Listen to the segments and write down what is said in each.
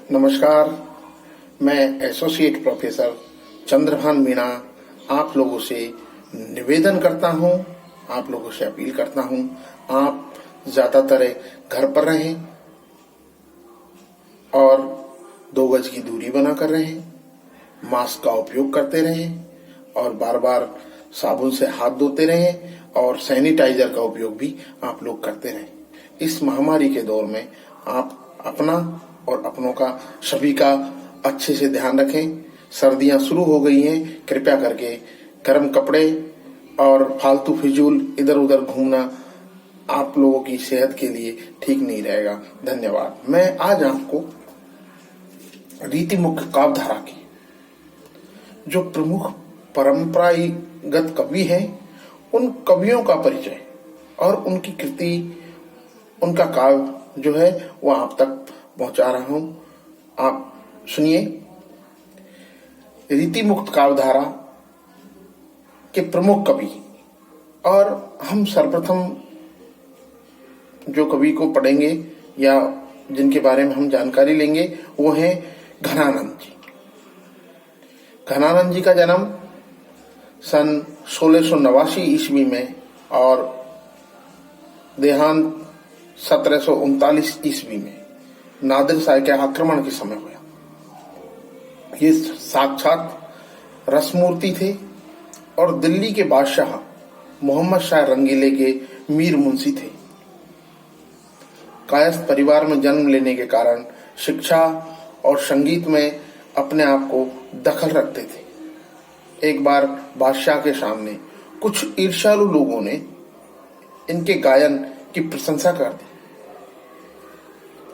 नमस्कार। मैं associate professor Chandrabhan Meena आप लोगों से निवेदन करता हूं, आप लोगों से अपील करता हूं, आप ज्यादातर घर पर रहें और 2 गज की दूरी बनाकर रहें, मास्क का उपयोग करते रहें और बार बार साबुन से हाथ धोते रहें और सैनिटाइजर का उपयोग भी आप लोग करते रहें। इस महामारी के दौर में आप अपना और अपनों का, सभी का अच्छे से ध्यान रखें। सर्दियां शुरू हो गई हैं, कृपया करके गर्म कपड़े और फालतू फिजूल इधर उधर घूमना आप लोगों की सेहत के लिए ठीक नहीं रहेगा। धन्यवाद। मैं आज आपको रीति मुख्य काव्यधारा की जो प्रमुख परंपरागत कवि हैं, उन कवियों का परिचय और उनकी कृति, उनका काव्य जो है वो आप तक पहुंचा रहा हूं। आप सुनिए। रीति मुक्त काव्यधारा के प्रमुख कवि, और हम सर्वप्रथम जो कवि को पढ़ेंगे या जिनके बारे में हम जानकारी लेंगे वो हैं घनानंद जी। घनानंद जी का जन्म सन 1689 ईस्वी में और देहांत 1739 ईस्वी में नादिर शाह के आक्रमण के समय हुआ। ये साक्षात रसमूर्ति थे और दिल्ली के बादशाह मोहम्मद शाह रंगीले के मीर मुंशी थे। कायस्थ परिवार में जन्म लेने के कारण शिक्षा और संगीत में अपने आप को दखल रखते थे। एक बार बादशाह के सामने कुछ ईर्ष्यालु लोगों ने इनके गायन की प्रशंसा कर दी।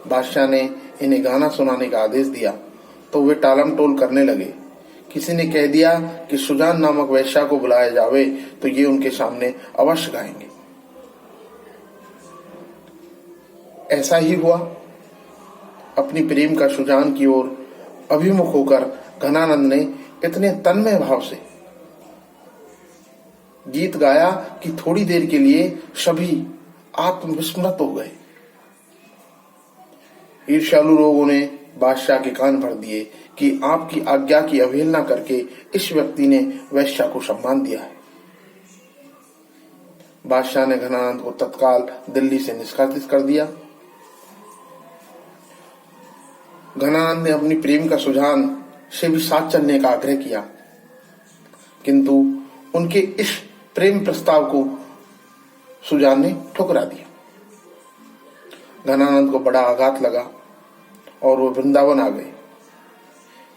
बादशाह ने इन्हें गाना सुनाने का आदेश दिया तो वे टालम टोल करने लगे। किसी ने कह दिया कि सुजान नामक वैश्या को बुलाया जावे तो ये उनके सामने अवश्य गाएंगे। ऐसा ही हुआ। अपनी प्रेम का सुजान की ओर अभिमुख होकर घनानंद ने इतने तन्मय भाव से गीत गाया कि थोड़ी देर के लिए सभी आत्मविस्मृत हो गए। ईर्ष्यालु लोगों ने बादशाह के कान भर दिए कि आपकी आज्ञा की अवहेलना करके इस व्यक्ति ने वैश्या को सम्मान दिया है। बादशाह ने घनानंद को तत्काल दिल्ली से निष्कासित कर दिया। घनानंद ने अपनी प्रेम का सुजान से भी साथ चलने का आग्रह किया, किंतु उनके इस प्रेम प्रस्ताव को सुजान ने ठुकरा दिया। घनानंद को बड़ा आघात लगा और वो वृंदावन आ गए।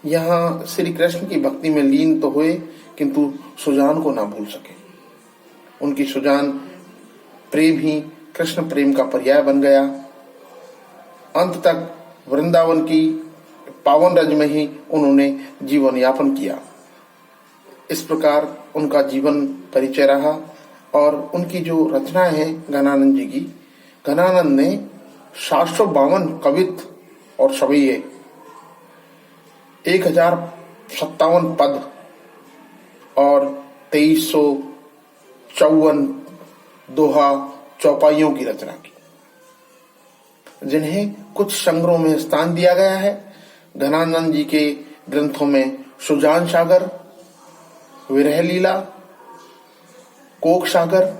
यहाँ श्री कृष्ण की भक्ति में लीन तो हुए, किंतु सुजान को ना भूल सके। उनकी सुजान प्रेम ही कृष्ण प्रेम का पर्याय बन गया। अंत तक वृंदावन की पावन रज में ही उन्होंने जीवन यापन किया। इस प्रकार उनका जीवन परिचय रहा। और उनकी जो रचनाएं हैं घनानंद जी की, घनानंद ने 752 कवित्व और सवैये, 1057 पद और 2354 दोहा चौपाइयों की रचना की, जिन्हें कुछ संग्रहों में स्थान दिया गया है। घनानंद जी के ग्रंथों में सुजान सागर, विरह लीला, कोक सागर,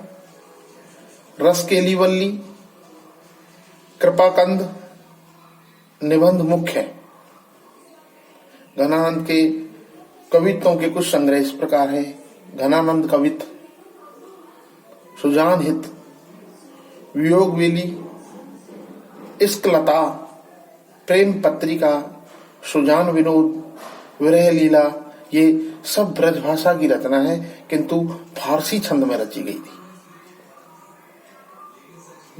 रस केली वल्ली, कृपाकंद निबंध मुख्य है। घनानंद के कवित्वों के कुछ संग्रह इस प्रकार हैं। घनानंद कवित्व, सुजान हित, वियोग वेली, इश्कलता, प्रेम पत्रिका, सुजान विनोद, विरह लीला, ये सब ब्रजभाषा की रचना है, किंतु फारसी छंद में रची गई थी।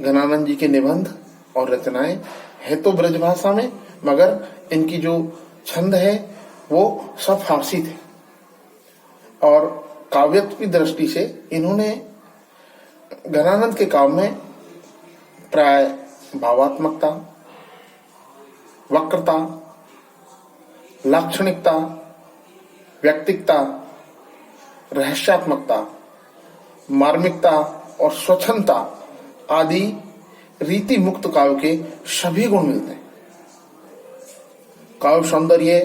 घनानंद जी के निबंध और रचनाएं है तो ब्रजभाषा में, मगर इनकी जो छंद है वो सब फारसी थे। और काव्यत्व की दृष्टि से इन्होंने घनानंद के काव्य में प्राय भावात्मकता, वक्रता, लाक्षणिकता, व्यक्तिकता, रहस्यात्मकता, मार्मिकता और स्वच्छंदता आदि रीति मुक्त काव्य के सभी गुण मिलते हैं। काव्य सौंदर्य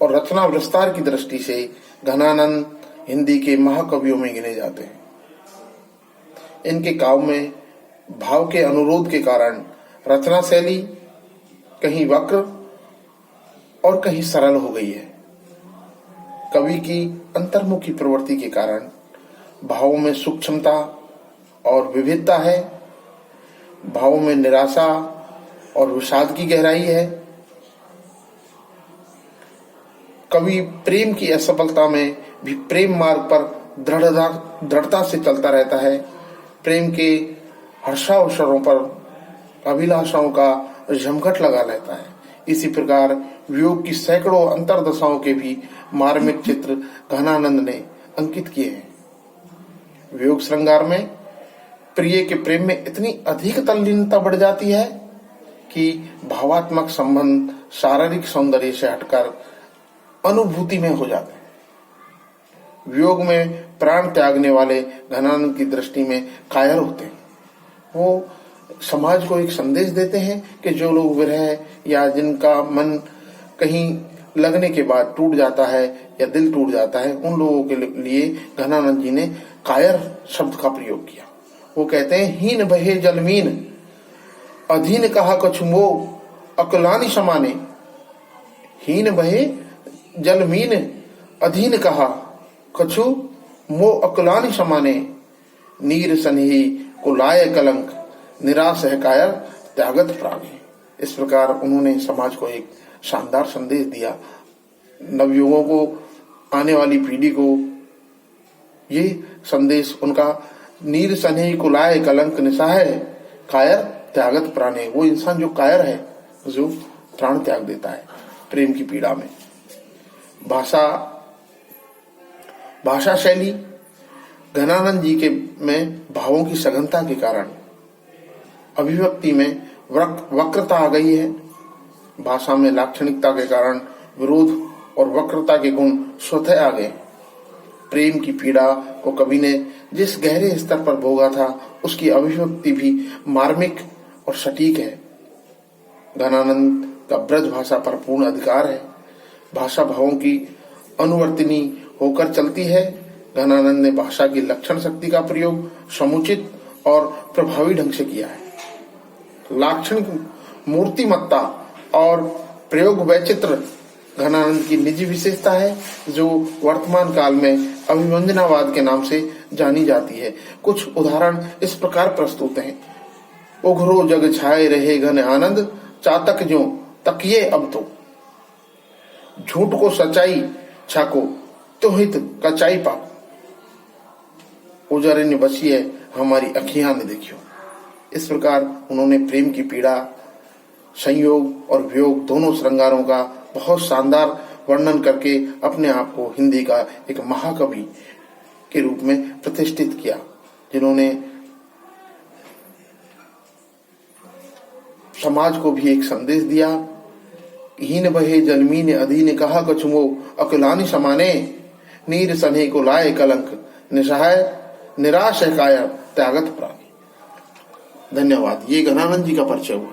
और रचना विस्तार की दृष्टि से घनानंद हिंदी के महाकवियों में गिने जाते हैं। इनके काव्य में भाव के अनुरोध के कारण रचना शैली कहीं वक्र और कहीं सरल हो गई है। कवि की अंतर्मुखी प्रवृत्ति के कारण भावों में सूक्ष्मता और विविधता है, भावों में निराशा और विषाद की गहराई है। कवि प्रेम की असफलता में भी प्रेम मार्ग पर दृढ़ता से चलता रहता है। प्रेम के हर्षावसरों पर अभिलाषाओं का जमघट लगा रहता है। इसी प्रकार वियोग की सैकड़ों अंतर्दशाओं के भी मार्मिक चित्र घनानंद ने अंकित किए हैं। वियोग श्रृंगार में प्रिय के प्रेम में इतनी अधिक तल्लीनता बढ़ जाती है कि भावात्मक संबंध शारीरिक सौंदर्य से हटकर अनुभूति में हो जाते हैं। वियोग में प्राण त्यागने वाले घनानंद की दृष्टि में कायर होते हैं। वो समाज को एक संदेश देते हैं कि जो लोग विरह या जिनका मन कहीं लगने के बाद टूट जाता है या दिल टूट जाता है, उन लोगों के लिए घनानंद जी ने कायर शब्द का प्रयोग किया। वो कहते हैं, हीन बहे जलमीन अधीन कहा कछु मोह अकलानी समाने। हीन बहे जलमीन अधीन कहा कछु मोह अकलानी समाने। नीर सनही को लाए कलंक निराश है कायर त्यागत प्राणी। इस प्रकार उन्होंने समाज को एक शानदार संदेश दिया। नवयुगों को, आने वाली पीढ़ी को ये संदेश उनका, नीर सनही को लाए कलंक निशाह है कायर त्यागत प्राणी। वो इंसान जो कायर है, जो प्राण त्याग देता है प्रेम की पीड़ा में। भाषा शैली घनानंद जी के में भावों की सघनता के कारण अभिव्यक्ति में वक्रता आ गई है। भाषा में लाक्षणिकता के कारण विरोध और वक्रता के गुण स्वतः आ गए। प्रेम की पीड़ा को कवि ने जिस गहरे स्तर पर भोगा था, उसकी अभिव्यक्ति भी मार्मिक और सटीक है। घनानंद का ब्रज भाषा पर पूर्ण अधिकार है। भाषा भावों की अनुवर्तिनी होकर चलती है। घनानंद ने भाषा की लक्षण शक्ति का प्रयोग समुचित और प्रभावी ढंग से किया है। लाक्षणिक मूर्तिमत्ता और प्रयोग वैचित्र घनानंद की निजी विशेषता है, जो वर्तमान काल में अभिव्यंजनावाद के नाम से जानी जाती है। कुछ उदाहरण इस प्रकार प्रस्तुत हैं। उघरो जग छाए रहे घन आनंद चातक जो तकिए अब तो। झूठ को सच्चाई छाको तो हित कचाई पाको। उजरे ने बसी है हमारी अखियां ने देखियो। इस प्रकार उन्होंने प्रेम की पीड़ा, संयोग और वियोग दोनों श्रृंगारों का बहुत शानदार वर्णन करके अपने आप को हिंदी का एक महाकवि के रूप में प्रतिष्ठित किया, जिन्होंने समाज को भी एक संदेश दिया। हीन बहे जलमीन अधीन कहा कछुमो अकलानी समाने। नीर सने को लाए कलंक निसहाय निराश है कायर त्यागत प्राणी। धन्यवाद। ये घनानंद जी का परिचय हुआ।